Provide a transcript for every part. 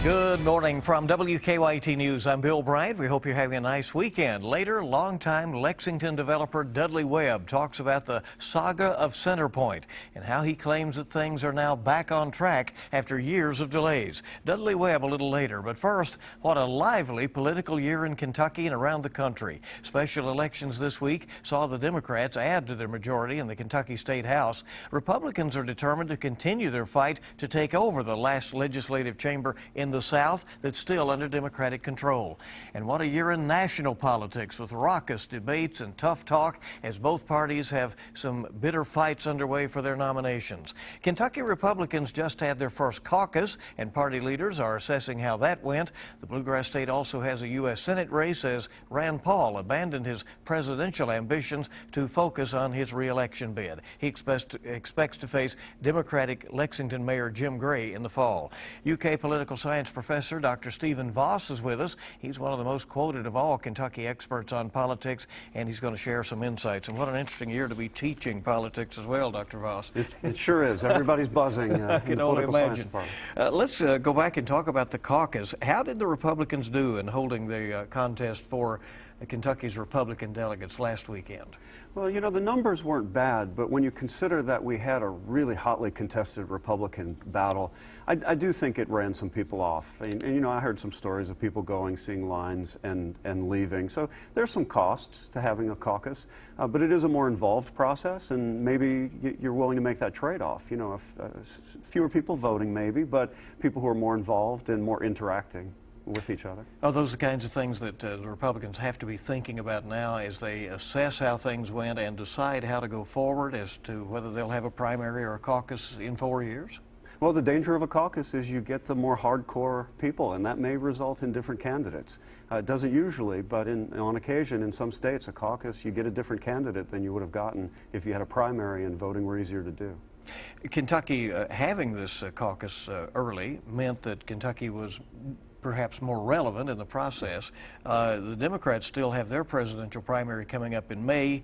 Good morning from WKYT News. I'm Bill Bryant. We hope you're having a nice weekend. Later, longtime Lexington developer Dudley Webb talks about the saga of Centerpoint and how he claims that things are now back on track after years of delays. Dudley Webb a little later, but first, what a lively political year in Kentucky and around the country. Special elections this week saw the Democrats add to their majority in the Kentucky State House. Republicans are determined to continue their fight to take over the last legislative chamber in the South that's still under Democratic control. And what a year in national politics with raucous debates and tough talk as both parties have some bitter fights underway for their nominations. Kentucky Republicans just had their first caucus and party leaders are assessing how that went. The Bluegrass State also has a U.S. Senate race as Rand Paul abandoned his presidential ambitions to focus on his re-election bid. He expects to face Democratic Lexington Mayor Jim Gray in the fall. UK political science professor Dr. Stephen Voss is with us. He's one of the most quoted of all Kentucky experts on politics, and he's going to share some insights. And what an interesting year to be teaching politics as well, Dr. Voss. It sure is. Everybody's buzzing. I can only imagine. Let's go back and talk about the caucus. How did the Republicans do in holding the contest for Kentucky's Republican delegates last weekend? Well, you know, the numbers weren't bad, but when you consider that we had a really hotly contested Republican battle, I do think it ran some people off. And, you know, I heard some stories of people going, seeing lines, and leaving. So there's some costs to having a caucus, but it is a more involved process, and maybe you're willing to make that trade-off. You know, if, fewer people voting maybe, but people who are more involved and more interacting with each other. Are those the kinds of things that the Republicans have to be thinking about now as they assess how things went and decide how to go forward as to whether they'll have a primary or a caucus in 4 years? Well, the danger of a caucus is you get the more hardcore people, and that may result in different candidates. It doesn't usually, but on occasion in some states, a caucus, you get a different candidate than you would have gotten if you had a primary and voting were easier to do. Kentucky having this caucus early meant that Kentucky was perhaps more relevant in the process. The Democrats still have their presidential primary coming up in May.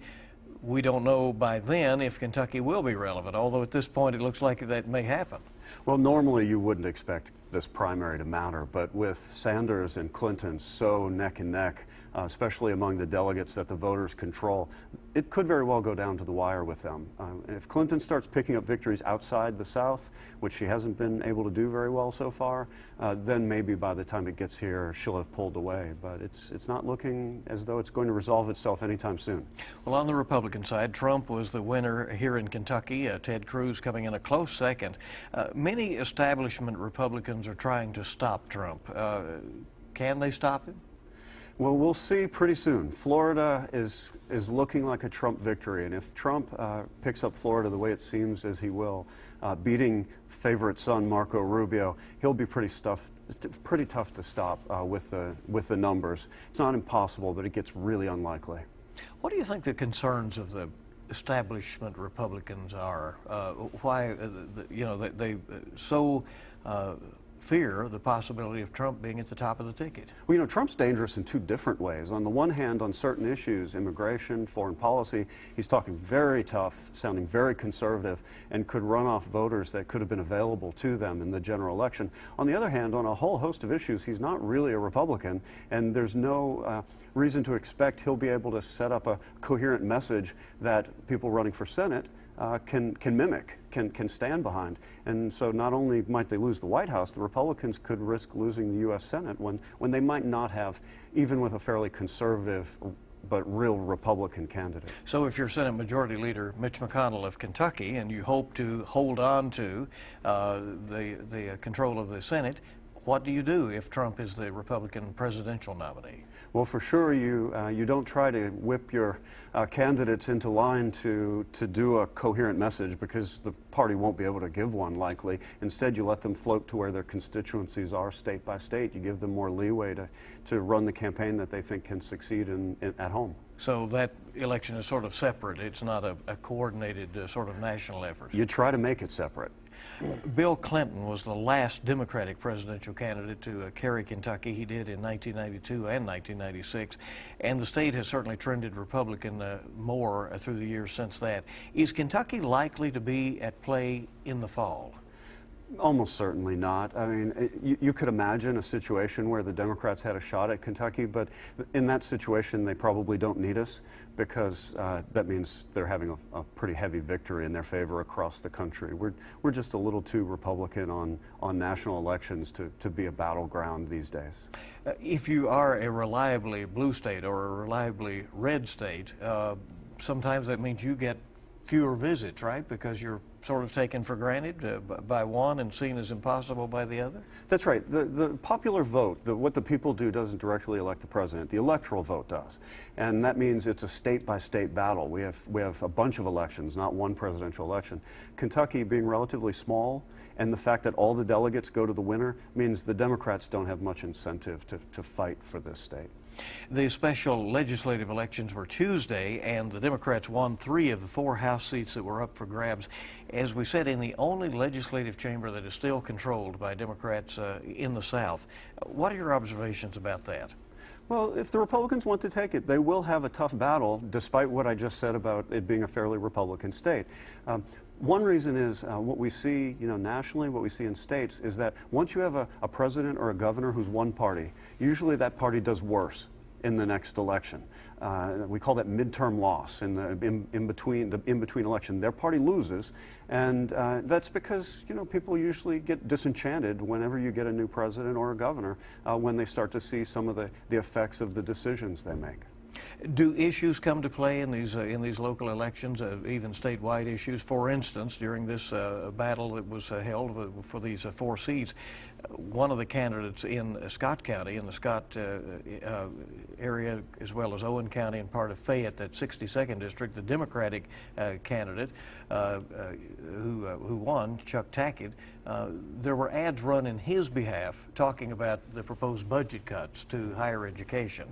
We don't know by then if Kentucky will be relevant, although at this point it looks like that may happen. Well, normally you wouldn't expect this primary to matter, but with Sanders and Clinton so neck and neck, especially among the delegates that the voters control, it could very well go down to the wire with them. If Clinton starts picking up victories outside the South, which she hasn't been able to do very well so far, then maybe by the time it gets here, she'll have pulled away. But it's not looking as though it's going to resolve itself anytime soon. Well, on the Republican side, Trump was the winner here in Kentucky. Ted Cruz coming in a close second. Many establishment Republicans are trying to stop Trump. Can they stop him? Well, we'll see pretty soon. Florida is looking like a Trump victory, and if Trump picks up Florida the way it seems as he will, beating favorite son Marco Rubio, he'll be pretty tough to stop with the numbers. It's not impossible, but it gets really unlikely. What do you think the concerns of the establishment Republicans are? Why, you know, they so fear the possibility of Trump being at the top of the ticket? Well, you know, Trump's dangerous in two different ways. On the one hand, on certain issues, immigration, foreign policy, he's talking very tough, sounding very conservative, and could run off voters that could have been available to them in the general election. On the other hand, on a whole host of issues, he's not really a Republican, and there's no reason to expect he'll be able to set up a coherent message that people running for Senate can mimic, can stand behind. And so not only might they lose the White House, the Republicans could risk losing the U.S. Senate when they might not have, even with a fairly conservative but real Republican candidate. So if you're Senate Majority Leader Mitch McConnell of Kentucky and you hope to hold on to the control of the Senate, what do you do if Trump is the Republican presidential nominee? Well, for sure, you don't try to whip your candidates into line to do a coherent message, because the party won't be able to give one likely. Instead, you let them float to where their constituencies are state by state. You give them more leeway to run the campaign that they think can succeed at home. So that election is sort of separate. It's not a coordinated sort of national effort. You try to make it separate. Bill Clinton was the last Democratic presidential candidate to carry Kentucky. He did in 1992 and 1996, and the state has certainly trended Republican more through the years since that. Is Kentucky likely to be at play in the fall? Almost certainly not. I mean, you could imagine a situation where the Democrats had a shot at Kentucky, but in that situation, they probably don't need us because that means they're having a pretty heavy victory in their favor across the country. We're just a little too Republican on national elections to be a battleground these days. If you are a reliably blue state or a reliably red state, sometimes that means you get fewer visits, right? Because you're sort of taken for granted by one and seen as impossible by the other? That's right. The popular vote, what the people do doesn't directly elect the president. The electoral vote does. And that means it's a state-by-state battle. We have a bunch of elections, not one presidential election. Kentucky being relatively small, and the fact that all the delegates go to the winner means the Democrats don't have much incentive to fight for this state. The special legislative elections were Tuesday, and the Democrats won 3 of the 4 House seats that were up for grabs. As we said, in the only legislative chamber that is still controlled by Democrats in the South. What are your observations about that? Well, if the Republicans want to take it, they will have a tough battle, despite what I just said about it being a fairly Republican state. One reason is what we see, nationally, what we see in states, is that once you have a president or a governor who's one party, usually that party does worse in the next election. We call that midterm loss in between election. Their party loses, and that's because people usually get disenchanted whenever you get a new president or a governor when they start to see some of the effects of the decisions they make. Do issues come to play in these local elections, even statewide issues? For instance, during this battle that was held for these 4 seats, one of the candidates in Scott County, in the Scott area, as well as Owen County and part of Fayette, that 62nd district, the Democratic candidate who won, Chuck Tackett, there were ads run in his behalf talking about the proposed budget cuts to higher education.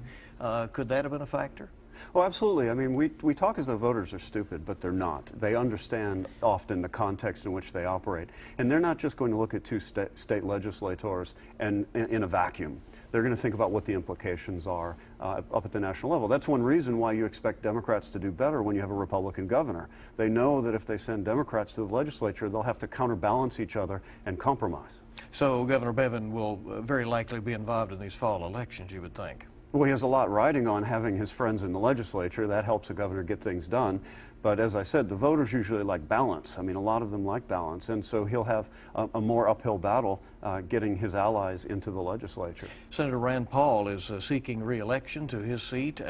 Could that have been a factor? Oh, absolutely. I mean, we talk as though voters are stupid, but they're not. They understand often the context in which they operate. And they're not just going to look at 2 state legislators and in a vacuum. They're going to think about what the implications are up at the national level. That's one reason why you expect Democrats to do better when you have a Republican governor. They know that if they send Democrats to the legislature, they'll have to counterbalance each other and compromise. So Governor Bevin will very likely be involved in these fall elections, you would think. Well, he has a lot riding on having his friends in the legislature. That helps a governor get things done. But as I said, the voters usually like balance. I mean, a lot of them like balance. And so he'll have a more uphill battle getting his allies into the legislature. Senator Rand Paul is seeking re-election to his seat.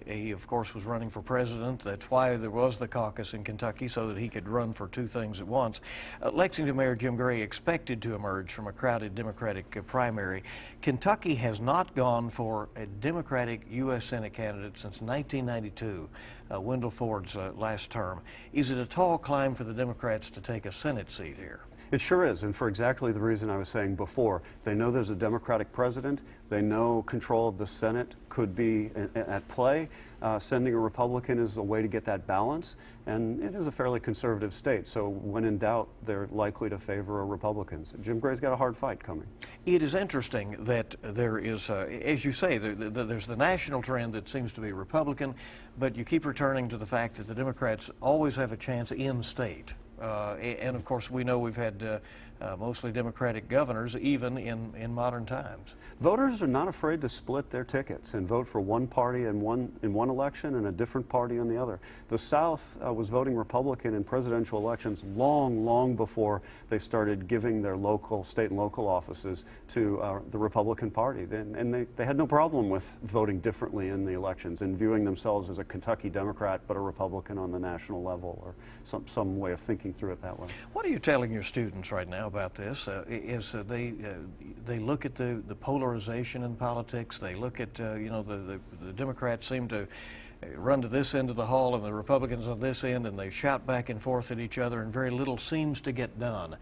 He, of course, was running for president. That's why there was the caucus in Kentucky, so that he could run for 2 things at once. Lexington Mayor Jim Gray expected to emerge from a crowded Democratic primary. Kentucky has not gone for a Democratic U.S. Senate candidate since 1992, Wendell Ford's last term. Is it a tall climb for the Democrats to take a Senate seat here? It sure is, and for exactly the reason I was saying before. They know there's a Democratic president. They know control of the Senate could be at play. Sending a Republican is a way to get that balance, and it is a fairly conservative state, so when in doubt, they're likely to favor Republicans. Jim Gray's got a hard fight coming. It is interesting that there is, as you say, there's the national trend that seems to be Republican, but you keep returning to the fact that the Democrats always have a chance in state. And of course, we know we've had mostly Democratic governors, even in modern times. Voters are not afraid to split their tickets and vote for one party in one election and a different party in the other. The South was voting Republican in presidential elections long before they started giving their state and local offices to the Republican Party. And they had no problem with voting differently in the elections and viewing themselves as a Kentucky Democrat but a Republican on the national level, or some way of thinking through it that way. What are you telling your students right now about this? They look at the polarization in politics. They look at the Democrats seem to run to this end of the hall and the Republicans on this end, and they shout back and forth at each other, and very little seems to get done.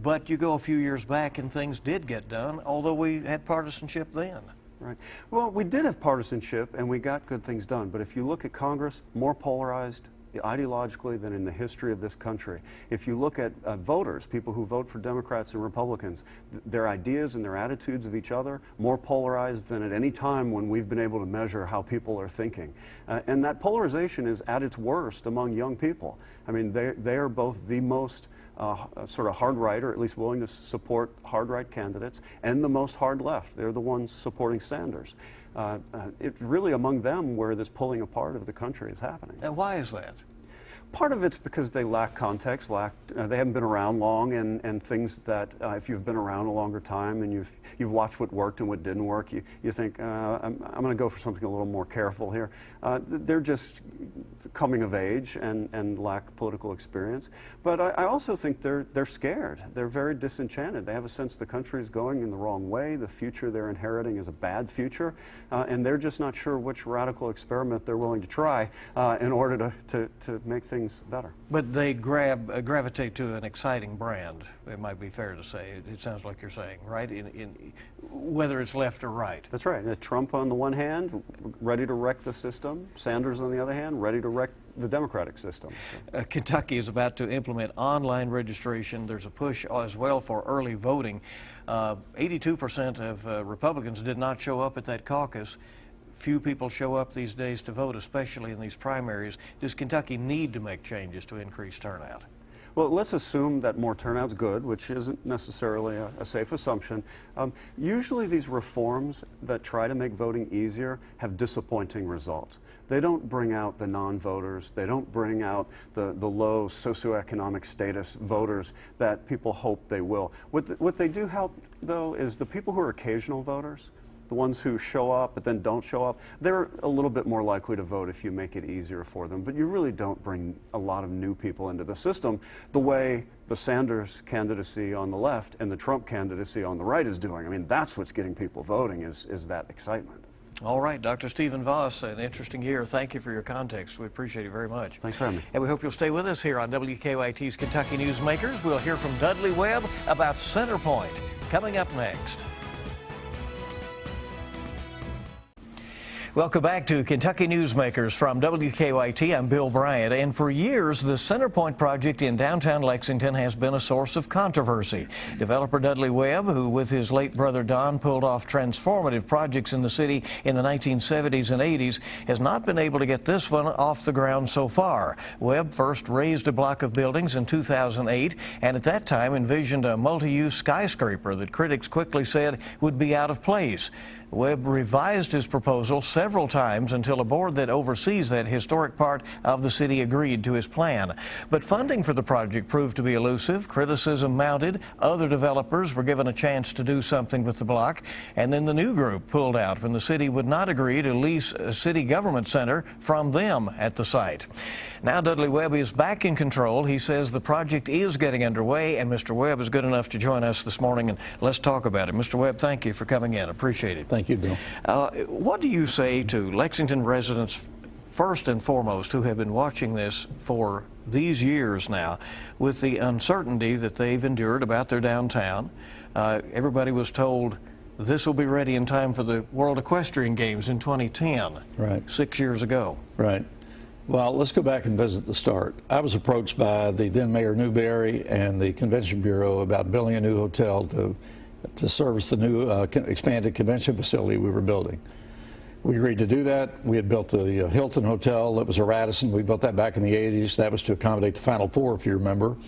But you go a few years back and things did get done, although we had partisanship then. Right. Well, we did have partisanship and we got good things done, but if you look at Congress, more polarized, ideologically than in the history of this country. If you look at voters, people who vote for Democrats and Republicans, their ideas and their attitudes of each other, more polarized than at any time when we've been able to measure how people are thinking. And that polarization is at its worst among young people. I mean, they are both the most sort of hard right, or at least willing to support hard right candidates, and the most hard left. They're the ones supporting Sanders. It's really among them where this pulling apart of the country is happening. And why is that? Part of it's because they lack context, they haven't been around long, and things that if you've been around a longer time and you've watched what worked and what didn't work, you think, I'm going to go for something a little more careful here. They're just coming of age and lack political experience. But I also think they're scared. They're very disenchanted. They have a sense the country is going in the wrong way. The future they're inheriting is a bad future, and they're just not sure which radical experiment they're willing to try in order to make things better. But they gravitate to an exciting brand, it might be fair to say. It sounds like you're saying, right? In whether it's left or right. That's right. Trump on the one hand, ready to wreck the system. Sanders on the other hand, ready to wreck the Democratic system. Kentucky is about to implement online registration. There's a push as well for early voting. 82% of Republicans did not show up at that caucus. Few people show up these days to vote, especially in these primaries. Does Kentucky need to make changes to increase turnout? Well, let's assume that more turnout's good, which isn't necessarily a safe assumption. Usually these reforms that try to make voting easier have disappointing results. They don't bring out the non-voters. They don't bring out the low socioeconomic status voters that people hope they will. What they do help, though, is the people who are occasional voters, the ones who show up but then don't show up, they're a little bit more likely to vote if you make it easier for them. But you really don't bring a lot of new people into the system the way the Sanders candidacy on the left and the Trump candidacy on the right is doing. I mean, that's what's getting people voting is that excitement. All right, Dr. Stephen Voss, an interesting year. Thank you for your context. We appreciate it very much. Thanks for having me. And we hope you'll stay with us here on WKYT's Kentucky Newsmakers. We'll hear from Dudley Webb about Centerpoint coming up next. Welcome back to Kentucky Newsmakers from WKYT. I'm Bill Bryant, and for years the Centerpoint project in downtown Lexington has been a source of controversy. Developer Dudley Webb, who with his late brother Don pulled off transformative projects in the city in the 1970s and 80s, has not been able to get this one off the ground so far. Webb first raised a block of buildings in 2008 and at that time envisioned a multi-use skyscraper that critics quickly said would be out of place. Webb revised his proposal several times until a board that oversees that historic part of the city agreed to his plan. But funding for the project proved to be elusive, criticism mounted, other developers were given a chance to do something with the block, and then the new group pulled out when the city would not agree to lease a city government center from them at the site. Now Dudley Webb is back in control. He says the project is getting underway, and Mr. Webb is good enough to join us this morning, and let's talk about it. Mr. Webb, thank you for coming in. Appreciate it. Thank you, Bill. What do you say to Lexington residents, first and foremost, who have been watching this for these years now, with the uncertainty that they've endured about their downtown? Everybody was told this will be ready in time for the World Equestrian Games in 2010, right, 6 years ago. Right. Well, let's go back and visit the start. I was approached by the then Mayor Newberry and the Convention Bureau about building a new hotel to service the new expanded convention facility we were building. We agreed to do that. We had built the Hilton Hotel. It was a Radisson. We built that back in the 80s. That was to accommodate the Final Four, if you remember.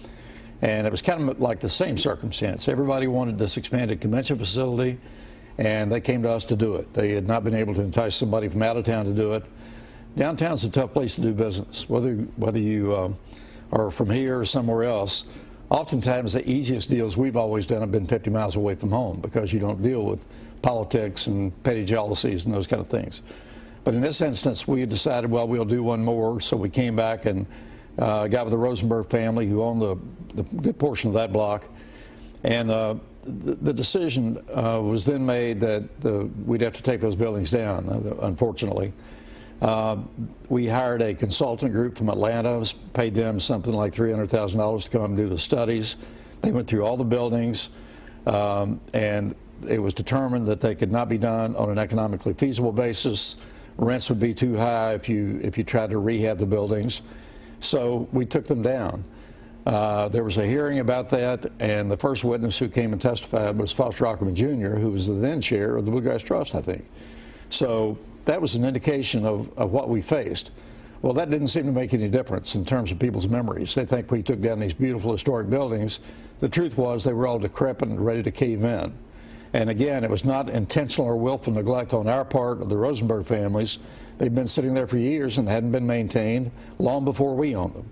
And it was kind of like the same circumstance. Everybody wanted this expanded convention facility, and they came to us to do it. They had not been able to entice somebody from out of town to do it. Downtown's a tough place to do business, whether you are from here or somewhere else. Oftentimes the easiest deals we've always done have been 50 miles away from home because you don't deal with politics and petty jealousies and those kind of things. But in this instance, we decided, well, we'll do one more, so we came back and got with the Rosenberg family, who owned the good portion of that block, and the decision was then made that we'd have to take those buildings down, unfortunately. We hired a consultant group from Atlanta, paid them something like $300,000 to come and do the studies. They went through all the buildings, and it was determined that they could not be done on an economically feasible basis. Rents would be too high if you tried to rehab the buildings. So we took them down. There was a hearing about that, and the first witness who came and testified was Foster Ackerman Jr., who was the then chair of the Bluegrass Trust, I think. So that was an indication of what we faced. Well, that didn't seem to make any difference in terms of people's memories. They think we took down these beautiful historic buildings. The truth was they were all decrepit and ready to cave in. And again, it was not intentional or willful neglect on our part of the Rosenberg families. They'd been sitting there for years and hadn't been maintained long before we owned them.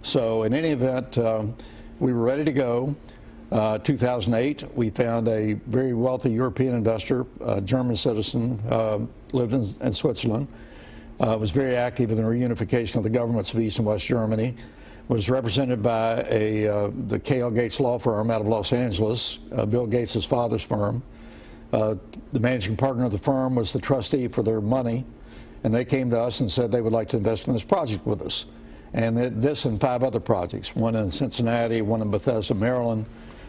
So in any event, we were ready to go. 2008, we found a very wealthy European investor, a German citizen, lived in Switzerland, was very active in the reunification of the governments of East and West Germany, was represented by the K.L. Gates law firm out of Los Angeles, Bill Gates' father's firm. The managing partner of the firm was the trustee for their money, and they came to us and said they would like to invest in this project with us. And this and 5 other projects, one in Cincinnati, one in Bethesda, Maryland,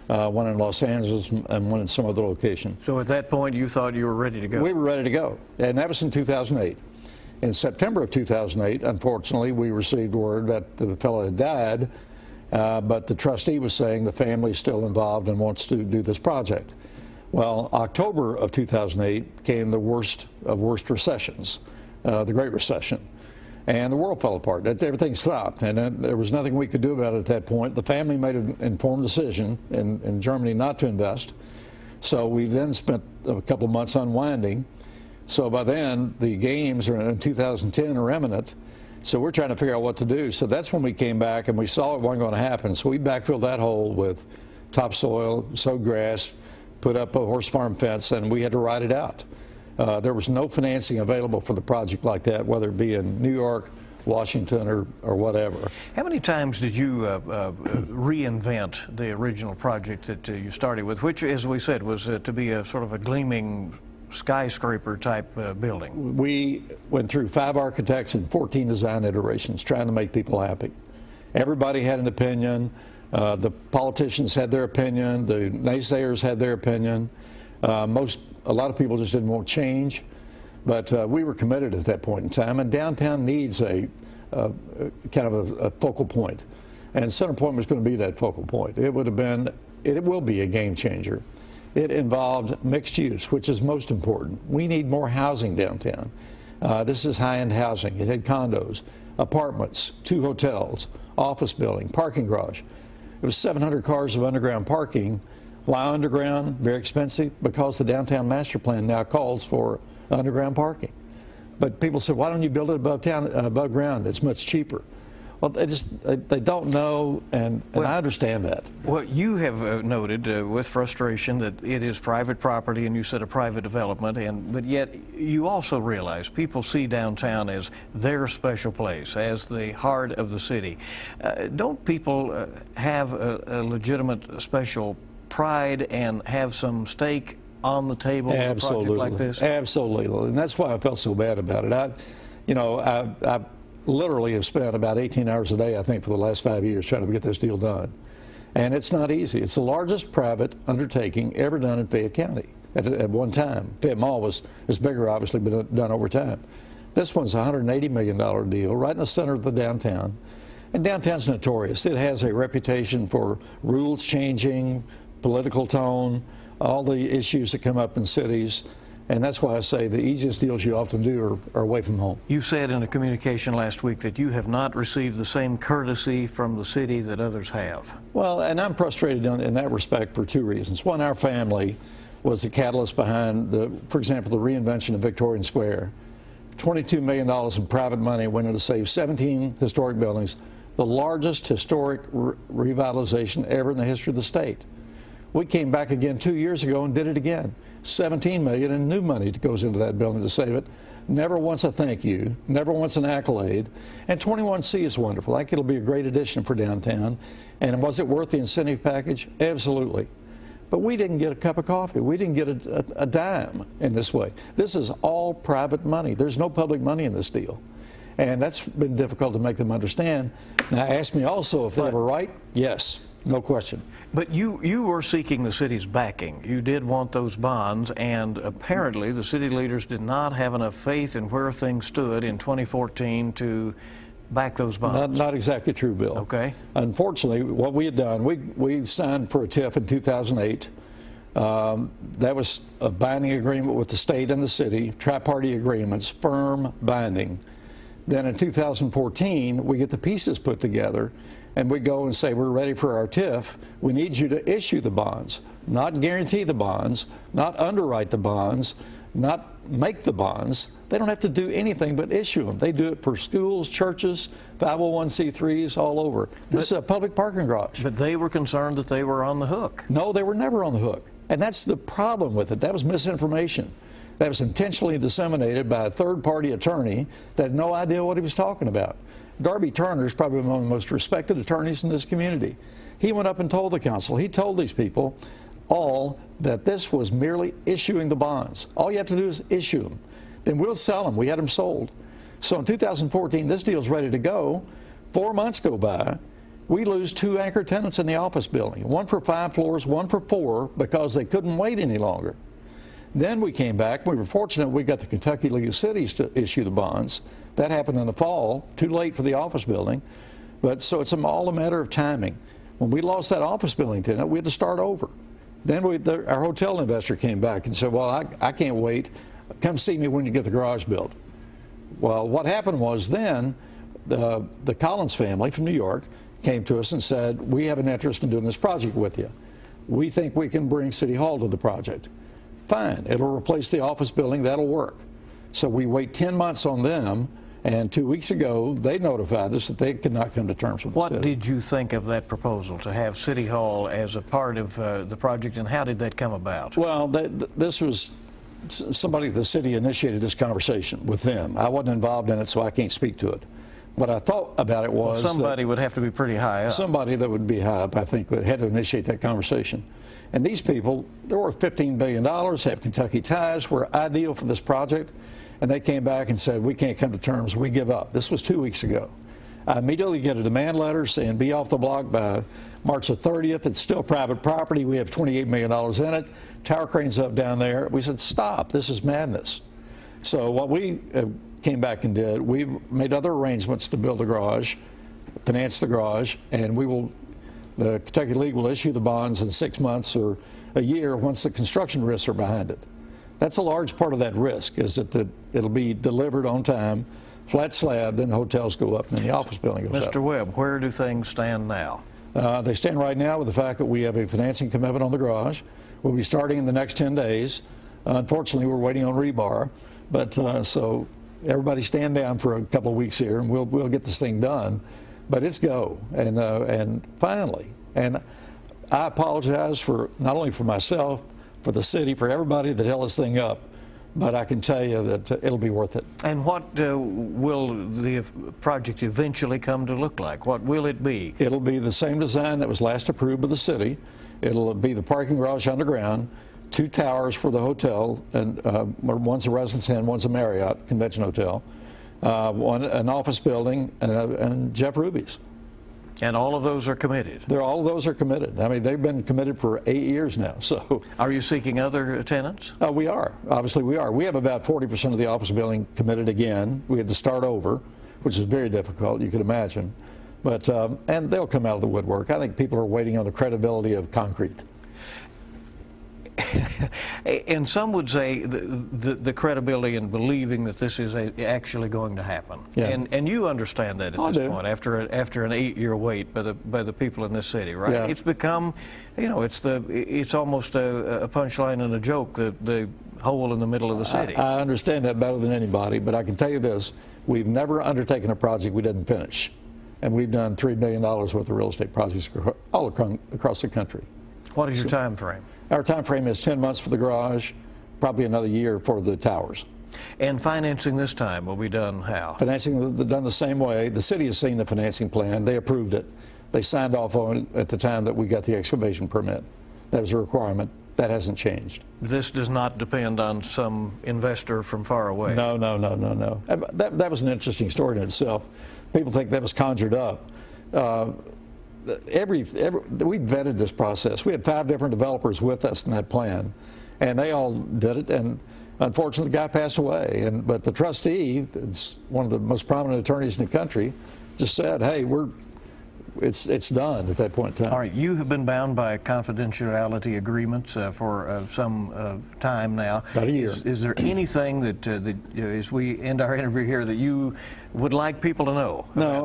one in Los Angeles, and one in some other location. So at that point, you thought you were ready to go? We were ready to go, and that was in 2008. In September of 2008, unfortunately, we received word that the fellow had died, but the trustee was saying the family is still involved and wants to do this project. Well, October of 2008 came the worst of worst recessions, the Great Recession. And the world fell apart. Everything stopped, and there was nothing we could do about it at that point. The family made an informed decision in Germany not to invest. So we then spent a couple of months unwinding. So by then, the games in 2010 are imminent. So we're trying to figure out what to do. So that's when we came back, and we saw it wasn't going to happen. So we backfilled that hole with topsoil, sowed grass, put up a horse farm fence, and we had to ride it out. There was no financing available for the project like that, whether it be in New York, Washington, or whatever. How many times did you reinvent the original project that you started with, which, as we said, was to be a sort of a gleaming skyscraper type building? We went through 5 architects and 14 design iterations trying to make people happy. Everybody had an opinion. The politicians had their opinion. The naysayers had their opinion. A lot of people just didn't want change, but we were committed at that point in time, and downtown needs a kind of a focal point, and Center Point was going to be that focal point. It will be a game changer. It involved mixed use, which is most important. We need more housing downtown. This is high-end housing. It had condos, apartments, 2 hotels, office building, parking garage. It was 700 cars of underground parking. Why underground? Very expensive, because the downtown master plan now calls for underground parking. But people said, why don't you build it above ground? It's much cheaper. Well, they don't know, and I understand that. Well, you have noted with frustration that it is private property, and you said a private development, but yet you also realize people see downtown as their special place, as the heart of the city. Don't people have a legitimate special pride and have some stake on the table in a project like this? Absolutely, and that's why I felt so bad about it. I literally have spent about 18 hours a day, I think, for the last 5 years trying to get this deal done, and it's not easy. It's the largest private undertaking ever done in Fayette County at one time. Fayette Mall was bigger, obviously, but done over time. This one's a $180 million deal right in the center of the downtown, and downtown's notorious. It has a reputation for rules changing, political tone, all the issues that come up in cities, and that's why I say the easiest deals you often do are away from home. You said in a communication last week that you have not received the same courtesy from the city that others have. Well, and I'm frustrated in that respect for 2 reasons. One, our family was the catalyst behind, for example, the reinvention of Victorian Square. $22 million in private money went in to save 17 historic buildings, the largest historic revitalization ever in the history of the state. We came back again 2 years ago and did it again. $17 million in new money goes into that building to save it. Never once a thank you, never once an accolade. And 21C is wonderful. I think it'll be a great addition for downtown. And was it worth the incentive package? Absolutely. But we didn't get a cup of coffee. We didn't get a dime in this way. This is all private money. There's no public money in this deal. And that's been difficult to make them understand. Now, ask me also if they have a right. Yes. No question. But you were seeking the city's backing. You did want those bonds, and apparently the city leaders did not have enough faith in where things stood in 2014 to back those bonds. Not exactly true, Bill. Okay. Unfortunately, what we had done, we signed for a TIF in 2008. That was a binding agreement with the state and the city, tri-party agreements, firm, binding. Then in 2014, we get the pieces put together, and we go and say, we're ready for our TIF. We need you to issue the bonds, not guarantee the bonds, not underwrite the bonds, not make the bonds. They don't have to do anything but issue them. They do it for schools, churches, 501c3s, all over. This is a public parking garage. But they were concerned that they were on the hook. No, they were never on the hook. And that's the problem with it. That was misinformation. That was intentionally disseminated by a third-party attorney that had no idea what he was talking about. Darby Turner is probably one of the most respected attorneys in this community. He went up and told the council, he told these people all that this was merely issuing the bonds. All you have to do is issue them. Then we'll sell them. We had them sold. So in 2014, this deal's ready to go. 4 months go by. We lose 2 anchor tenants in the office building, one for 5 floors, one for 4, because they couldn't wait any longer. Then we came back. We were fortunate we got the Kentucky League of Cities to issue the bonds. That happened in the fall, too late for the office building. But so it's all a matter of timing. When we lost that office building tenant, we had to start over. Then our hotel investor came back and said, well, I can't wait. Come see me when you get the garage built. Well, what happened was then the Collins family from New York came to us and said, we have an interest in doing this project with you. We think we can bring City Hall to the project. Fine, it'll replace the office building, that'll work. So we wait 10 months on them, and 2 weeks ago, they notified us that they could not come to terms with the city. What did you think of that proposal to have City Hall as a part of the project, and how did that come about? Well, this was somebody at the city initiated this conversation with them. I wasn't involved in it, so I can't speak to it. What I thought about it was somebody would have to be pretty high up. Somebody that would be high up, I think, had to initiate that conversation. And these people, they're worth $15 billion, have Kentucky ties, were ideal for this project. And they came back and said, we can't come to terms, we give up. This was 2 weeks ago. I immediately get a demand letter saying be off the block by March the 30th. It's still private property. We have $28 million in it. Tower crane's up down there. We said, stop, this is madness. So what we came back and did, we made other arrangements to build the garage, finance the garage, and the Kentucky League will issue the bonds in 6 months or a year once the construction risks are behind it. That's a large part of that risk, is that it'll be delivered on time, flat slab, then hotels go up, and then the office building goes up. Mr. Webb, where do things stand now? They stand right now with the fact that we have a financing commitment on the garage. We'll be starting in the next 10 days. Unfortunately, we're waiting on rebar, but so everybody stand down for a couple of weeks here, and we'll get this thing done. But it's go, and finally, and I apologize for not only for myself, for the city, for everybody that held this thing up, but I can tell you that it'll be worth it. And what will the project eventually come to look like? What will it be? It'll be the same design that was last approved by the city. It'll be the parking garage underground, 2 towers for the hotel, and one's a Residence Inn, one's a Marriott Convention Hotel, an office building, and Jeff Ruby's. And all of those are committed? All of those are committed. I mean, they've been committed for 8 years now. So, are you seeking other tenants? We are. Obviously, we are. We have about 40% of the office building committed again. We had to start over, which is very difficult, you can imagine. But and they'll come out of the woodwork. I think people are waiting on the credibility of concrete. And some would say the credibility in believing that this is actually going to happen. Yeah. And you understand that at this point after an 8-year wait by the people in this city, right? Yeah. It's become, you know, it's almost a punchline and a joke, the hole in the middle of the city. I understand that better than anybody, but I can tell you this: we've never undertaken a project we didn't finish, and we've done $3 billion worth of real estate projects all across the country. What is your time frame? Our time frame is 10 months for the garage, probably another year for the towers. And financing this time will be done how? Financing will be done the same way. The city has seen the financing plan. They approved it. They signed off on it at the time that we got the excavation permit. That was a requirement. That hasn't changed. This does not depend on some investor from far away? No, no, no, no, no. That was an interesting story in itself. People think that was conjured up. We vetted this process. We had 5 different developers with us in that plan, and they all did it. And Unfortunately, the guy passed away, but the trustee, it's one of the most prominent attorneys in the country, just said, hey, it's done at that point in time. All right, you have been bound by confidentiality agreements for some time now. About a year. Is there anything that, as we end our interview here, that you would like people to know? No,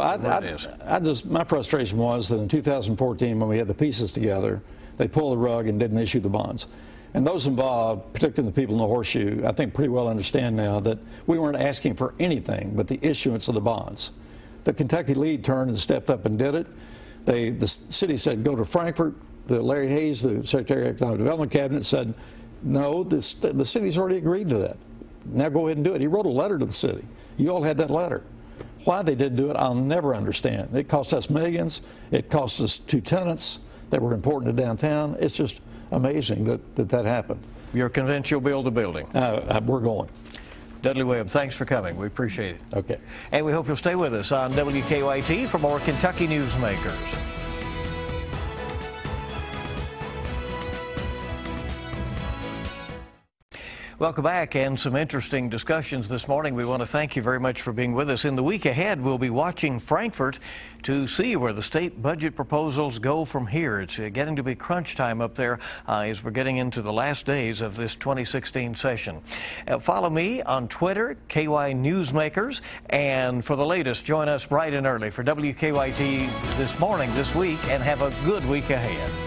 my frustration was that in 2014, when we had the pieces together, they pulled the rug and didn't issue the bonds. And those involved, particularly the people in the horseshoe, I think pretty well understand now that we weren't asking for anything but the issuance of the bonds. The Kentucky lead turned and stepped up and did it. The city said, go to Frankfurt. Larry Hayes, the Secretary of Economic Development Cabinet, said, no, the city's already agreed to that. Now go ahead and do it. He wrote a letter to the city. You all had that letter. Why they didn't do it, I'll never understand. It cost us millions. It cost us 2 tenants that were important to downtown. It's just amazing that happened. You're convinced you'll build a building? We're going. Dudley Webb, thanks for coming. We appreciate it. Okay. And we hope you'll stay with us on WKYT for more Kentucky Newsmakers. Welcome back, and some interesting discussions this morning. We want to thank you very much for being with us. In the week ahead, we'll be watching Frankfurt to see where the state budget proposals go from here. It's getting to be crunch time up there as we're getting into the last days of this 2016 session. Follow me on Twitter, KY Newsmakers, and for the latest, join us bright and early for WKYT this morning, this week, and have a good week ahead.